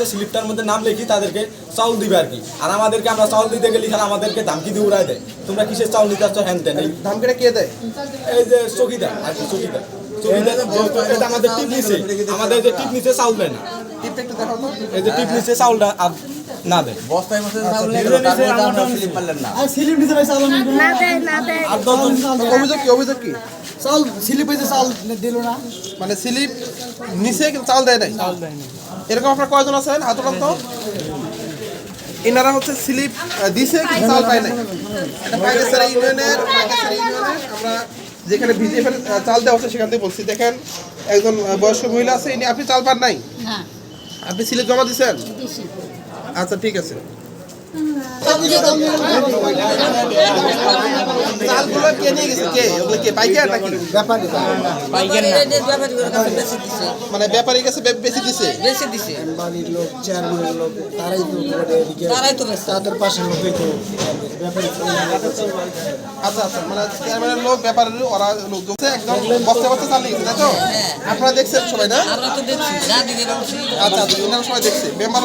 স্লিপটার মধ্যে নাম লিখি তাদেরকে চাউল দিবে আর কি। আর আমাদেরকে আমরা চাউল দিতে গেলে আমাদেরকে ধামকি দিয়ে উড়াই দেয়, তোমরা কিসের চাউল নিতে আসছো হ্যান তেন। ধামকিটা কে দেয়? এই যে চকিদার আর কি, চকিদার এটা আমাদের টিপ নিচে, আমাদের যে টিপ নিচে চাউল দেয় না। টিপটা একটু দেখাও তো। এই যে টিপ নিচে চাউলটা আর না দেয়, বস্তায় বস্তায় চাউল নিয়ে গেল, তারপরে তো আমরা স্লিপ পারলেন না। আর স্লিপ দিতে ভাই চাউল না দেয় না দেয় আর 10 জন অভিযোগ কি? অভিযোগ কি? চাউল স্লিপ হয়েছে চাউল দিল না, মানে স্লিপ নিচে কিন্তু চাল দেয় নাই। এরকম আপনার কয়জন আছেন হাত উঠান তো? এনারা হচ্ছে স্লিপ দিছে কিন্তু চাল পায় নাই। এটা পাইকারি ইউনিয়নের আমরা যেখানে ভিজিএফের চাল দেওয়া হচ্ছে সেখান থেকে বলছি। দেখেন একজন বয়স্ক মহিলা আছে, ইনি আপনি চাল পান নাই, আপনি স্লিপ জমা দিচ্ছেন? আচ্ছা ঠিক আছে। চালগুলো কে নিয়ে গেছে? কে ওগুলো? কে পাইকার নাকি ব্যাপারী মানে ব্যাপারীর কাছে বেশি দিছে? বাড়ির লোক, চেয়ারম্যানের লোক, তারাই তো তাদের পাশের লোকই তো ব্যাপারী। আচ্ছা আচ্ছা, মানে চেয়ারম্যানের লোক, ব্যাপারের ওরা লোক একদম বস্তা বস্তা চাল নিয়ে গেছে, তাই তো? আপনারা দেখছেন সবাই না? আচ্ছা আচ্ছা, এনারা সবাই দেখছে, মেম্বার